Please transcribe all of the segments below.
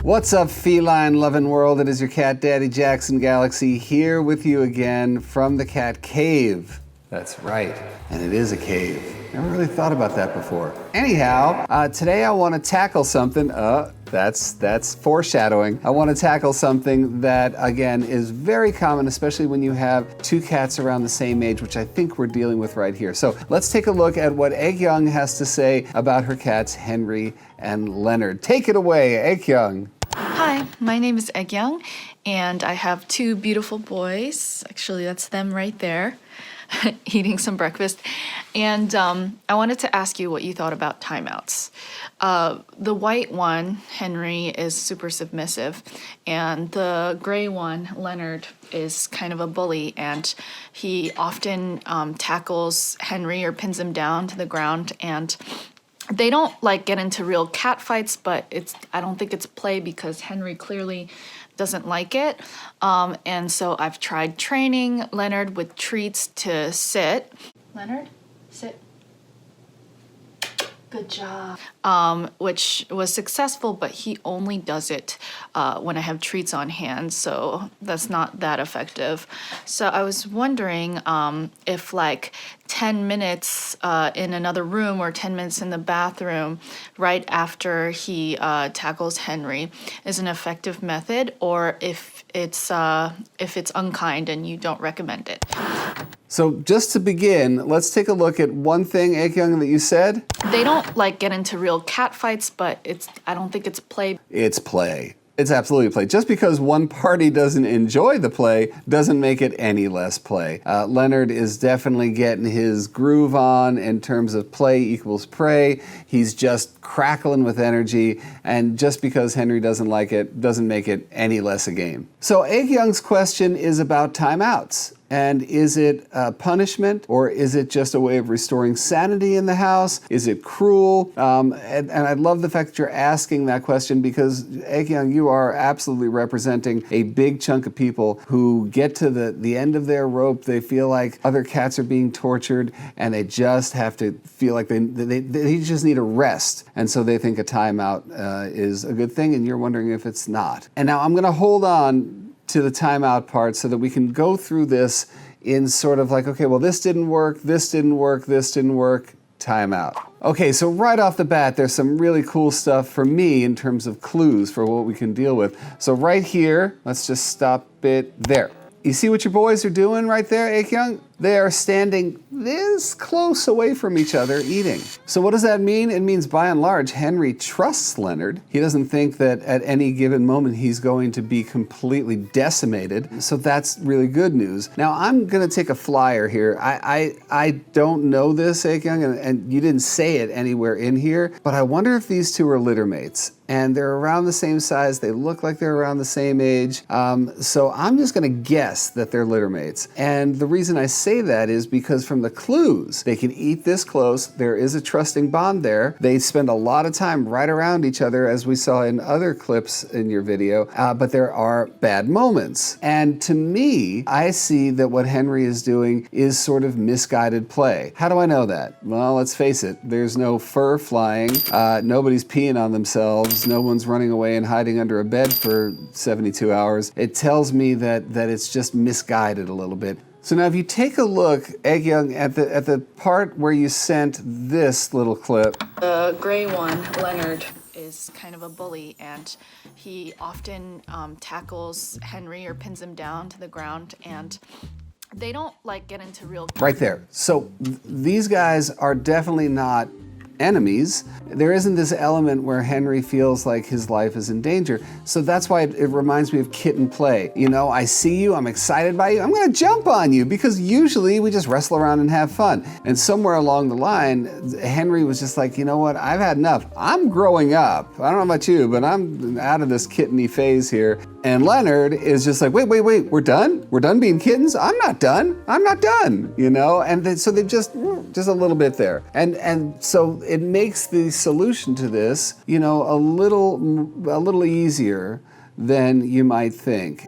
What's up, feline loving world? It is your cat daddy, Jackson Galaxy, here with you again from the cat cave. That's right, and it is a cave. Never really thought about that before. Anyhow, today I want to tackle something, that's foreshadowing. I want to tackle something that, again, is very common, especially when you have two cats around the same age, which I think we're dealing with right here. So let's take a look at what Egg Young has to say about her cats, Henry and Leonard. Take it away, Egg Young. Hi, my name is Egg Young, and I have two beautiful boys. Actually, that's them right there, eating some breakfast. And I wanted to ask you what you thought about timeouts. The white one, Henry, is super submissive, and the gray one, Leonard, is kind of a bully, and he often tackles Henry or pins him down to the ground, and they don't like get into real cat fights, but I don't think it's play because Henry clearly doesn't like it. And so I've tried training Leonard with treats to sit. Leonard, sit. Good job. Which was successful, but he only does it when I have treats on hand, so that's not that effective. So I was wondering if like 10 minutes in another room or 10 minutes in the bathroom right after he tackles Henry is an effective method, or if it's unkind and you don't recommend it. So just to begin, let's take a look at one thing, Egg Young, that you said. They don't like get into real cat fights, but I don't think it's play. It's play. It's absolutely play. Just because one party doesn't enjoy the play doesn't make it any less play. Leonard is definitely getting his groove on in terms of play equals prey. He's just crackling with energy, and just because Henry doesn't like it doesn't make it any less a game. So Egg Young's question is about timeouts. And is it a punishment, or is it just a way of restoring sanity in the house? Is it cruel? And I love the fact that you're asking that question, because, Egg Young, you are absolutely representing a big chunk of people who get to the end of their rope. They feel like other cats are being tortured, and they just have to feel like they just need a rest. And so they think a timeout is a good thing, and you're wondering if it's not. And now I'm going to hold on to the timeout part so that we can go through this in sort of like, okay, well, this didn't work, this didn't work, this didn't work, timeout. Okay, so right off the bat, there's some really cool stuff for me in terms of clues for what we can deal with. So right here, let's just stop it there. You see what your boys are doing right there, Egg Young? They are standing this close away from each other eating. So what does that mean? It means, by and large, Henry trusts Leonard. He doesn't think that at any given moment he's going to be completely decimated. So that's really good news. Now, I'm going to take a flyer here. I don't know this, Egg Young, and you didn't say it anywhere in here, but I wonder if these two are litter mates. And they're around the same size. They look like they're around the same age. So I'm just going to guess that they're litter mates. And the reason I say that is because from the clues, they can eat this close. There is a trusting bond there. They spend a lot of time right around each other, as we saw in other clips in your video, but there are bad moments. And to me, I see that what Henry is doing is sort of misguided play. How do I know that? Well, let's face it. There's no fur flying. Nobody's peeing on themselves. No one's running away and hiding under a bed for 72 hours. It tells me that it's just misguided a little bit. So now if you take a look, Egg Young, at the part where you sent this little clip. The gray one, Leonard, is kind of a bully, and he often tackles Henry or pins him down to the ground, and they don't like get into real... Right there. So these guys are definitely not enemies. There isn't this element where Henry feels like his life is in danger. So that's why it reminds me of kitten play. You know, I see you, I'm excited by you, I'm gonna jump on you, because usually we just wrestle around and have fun. And somewhere along the line, Henry was just like, you know what, I've had enough. I'm growing up. I don't know about you, but I'm out of this kitteny phase here. And Leonard is just like, wait, we're done? We're done being kittens? I'm not done, you know? And so they've just a little bit there. And so it makes the solution to this, you know, a little easier than you might think.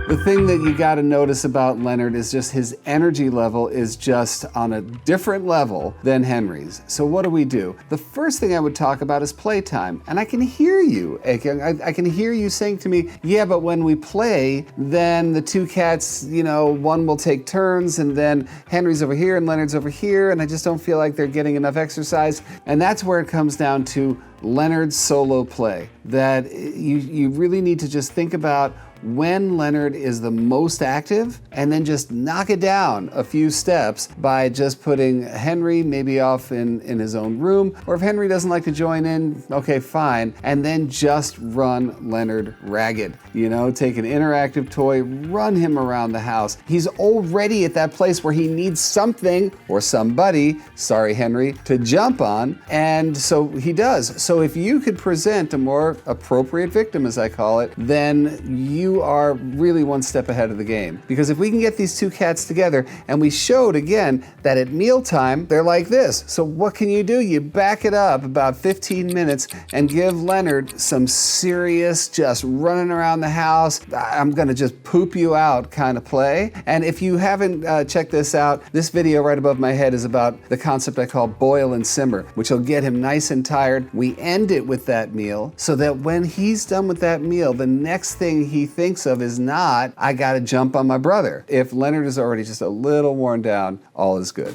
The The thing that you got to notice about Leonard is just his energy level is just on a different level than Henry's. So what do? The first thing I would talk about is playtime. And I can hear you, Akyung. I can hear you saying to me, yeah, but when we play, then the two cats, one will take turns, and then Henry's over here and Leonard's over here, and I just don't feel like they're getting enough exercise. And that's where it comes down to Leonard's solo play. That you really need to just think about when Leonard is the most active, and then just knock it down a few steps by just putting Henry maybe off in his own room, or if Henry doesn't like to join in, okay, fine, and then just run Leonard ragged. Take an interactive toy, run him around the house. He's already at that place where he needs something or somebody, sorry Henry, to jump on, and so he does. So if you could present a more appropriate victim, as I call it, then you are really one step ahead of the game. Because if we can get these two cats together, and we showed again that at mealtime, they're like this. So what can you do? You back it up about 15 minutes and give Leonard some serious, just running around the house, I'm gonna just poop you out kind of play. And if you haven't checked this out, this video right above my head is about the concept I call boil and simmer, which will get him nice and tired. We end it with that meal so that when he's done with that meal, the next thing he thinks of is not, I gotta jump on my brother. If Leonard is already just a little worn down, all is good.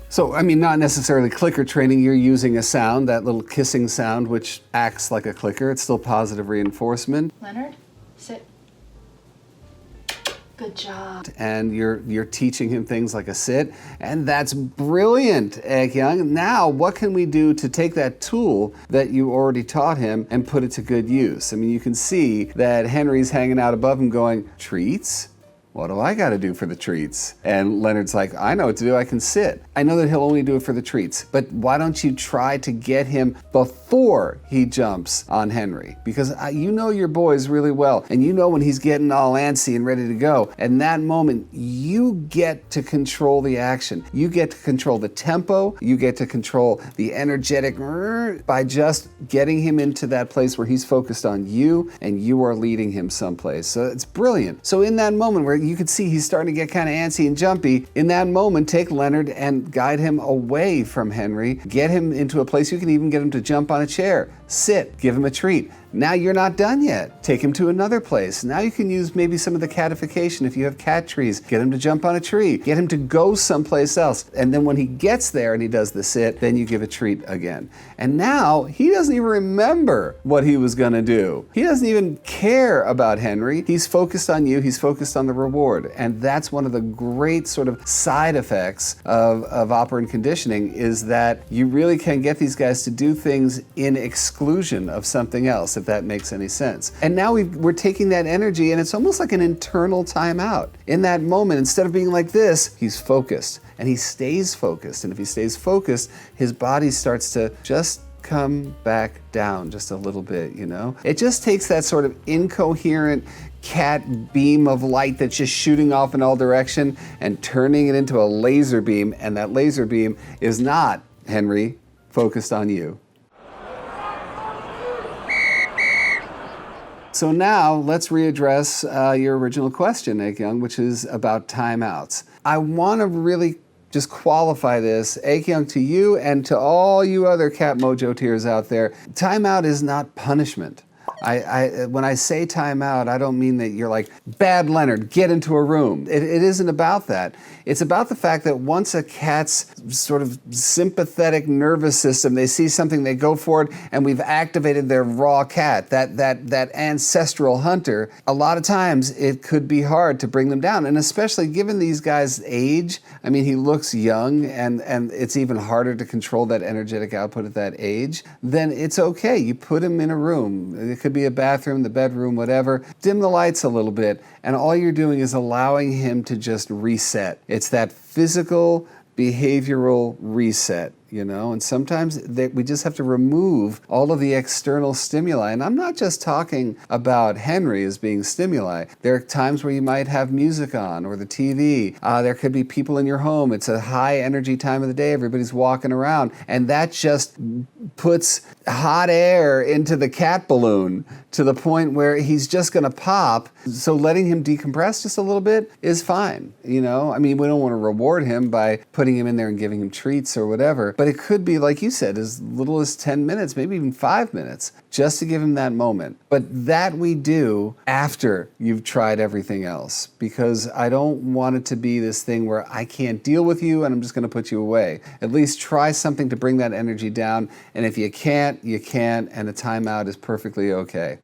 So, not necessarily clicker training. You're using a sound, that little kissing sound, which acts like a clicker. It's still positive reinforcement. Leonard, sit. Good job. And you're teaching him things like a sit, and that's brilliant, Akyung. Now, what can we do to take that tool that you already taught him and put it to good use? You can see that Henry's hanging out above him going, treats? What do I got to do for the treats? And Leonard's like, I know what to do, I can sit. I know that he'll only do it for the treats, but why don't you try to get him before he jumps on Henry? Because you know your boys really well, and you know when he's getting all antsy and ready to go. And that moment, you get to control the action. You get to control the tempo, you get to control the energetic by just getting him into that place where he's focused on you and you are leading him someplace. So it's brilliant. So in that moment where you can see he's starting to get kind of antsy and jumpy, in that moment, take Leonard and guide him away from Henry. Get him into a place you can even get him to jump on a chair, sit, give him a treat. Now you're not done yet. Take him to another place. Now you can use maybe some of the catification if you have cat trees. Get him to jump on a tree. Get him to go someplace else. And then when he gets there and he does the sit, then you give a treat again. And now he doesn't even remember what he was gonna do. He doesn't even care about Henry. He's focused on you. He's focused on the reward. And that's one of the great sort of side effects of operant conditioning, is that you really can get these guys to do things in exclusion of something else, if that makes any sense. And now we're taking that energy, and it's almost like an internal timeout. In that moment, instead of being like this, he's focused, and he stays focused. And if he stays focused, his body starts to just come back down just a little bit, It just takes that sort of incoherent cat beam of light that's just shooting off in all direction and turning it into a laser beam, and that laser beam is not, Henry, focused on you. So now let's readdress your original question, Akyung, which is about timeouts. I want to really just qualify this, Akyung, to you and to all you other Cat Mojo tiers out there. Timeout is not punishment. When I say timeout, I don't mean that you're like, bad Leonard, get into a room. It isn't about that. It's about the fact that once a cat's sort of sympathetic nervous system, they see something, they go for it, and we've activated their raw cat, that ancestral hunter, a lot of times it could be hard to bring them down. And especially given these guys' age, he looks young, and it's even harder to control that energetic output at that age, then it's okay. You put him in a room. It could be a bathroom, the bedroom, whatever. Dim the lights a little bit, and all you're doing is allowing him to just reset. It's that physical, behavioral reset. you know, and sometimes we just have to remove all of the external stimuli. And I'm not just talking about Henry as being stimuli. There are times where you might have music on or the TV. There could be people in your home. It's a high energy time of the day. Everybody's walking around, and that just puts hot air into the cat balloon to the point where he's just going to pop. So letting him decompress just a little bit is fine. You know, I mean, we don't want to reward him by putting him in there and giving him treats or whatever, but it could be, like you said, as little as 10 minutes, maybe even 5 minutes, just to give him that moment. But that we do after you've tried everything else, because I don't want it to be this thing where I can't deal with you and I'm just going to put you away. At least try something to bring that energy down, and if you can't, you can't, and a timeout is perfectly okay.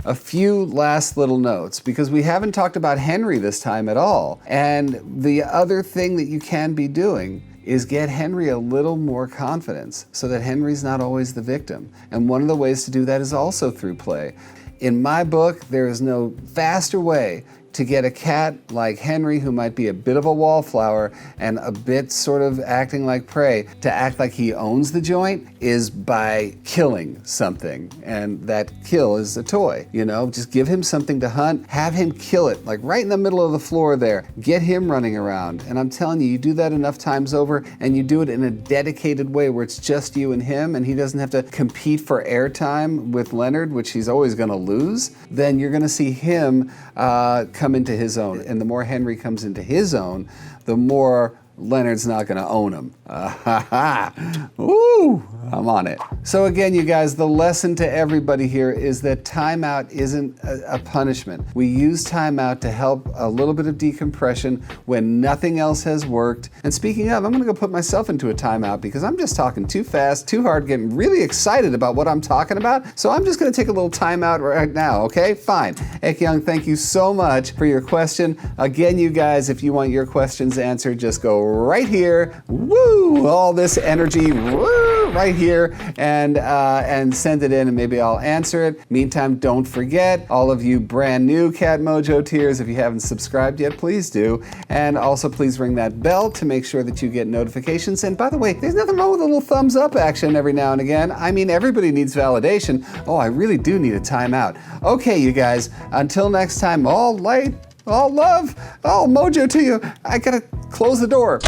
A few last little notes, because we haven't talked about Henry this time at all. And the other thing that you can be doing is get Henry a little more confidence so that Henry's not always the victim. And one of the ways to do that is also through play. In my book, there is no faster way to get a cat like Henry, who might be a bit of a wallflower and a bit sort of acting like prey, to act like he owns the joint, is by killing something. And that kill is a toy, you know? Just give him something to hunt, have him kill it, like right in the middle of the floor there. Get him running around. And I'm telling you, you do that enough times over, and you do it in a dedicated way where it's just you and him, and he doesn't have to compete for airtime with Leonard, which he's always gonna lose, then you're gonna see him come into his own. And the more Henry comes into his own, the more Leonard's not going to own him. Ooh, I'm on it. So again, you guys, the lesson to everybody here is that timeout isn't a punishment. We use timeout to help a little bit of decompression when nothing else has worked. And speaking of, I'm going to go put myself into a timeout because I'm just talking too fast, too hard, getting really excited about what I'm talking about. So I'm just going to take a little timeout right now, okay? Fine. Ek Young, thank you so much for your question. Again, you guys, if you want your questions answered, just go right here. Woo! All this energy, woo! Right here, and send it in, and maybe I'll answer it. Meantime, don't forget, all of you brand new Cat Mojo tiers, if you haven't subscribed yet, please do. And also please ring that bell to make sure that you get notifications. And by the way, there's nothing wrong with a little thumbs up action every now and again. I mean, everybody needs validation. Oh, I really do need a timeout. Okay, you guys, until next time, all light, all love, all mojo to you. I gotta close the door.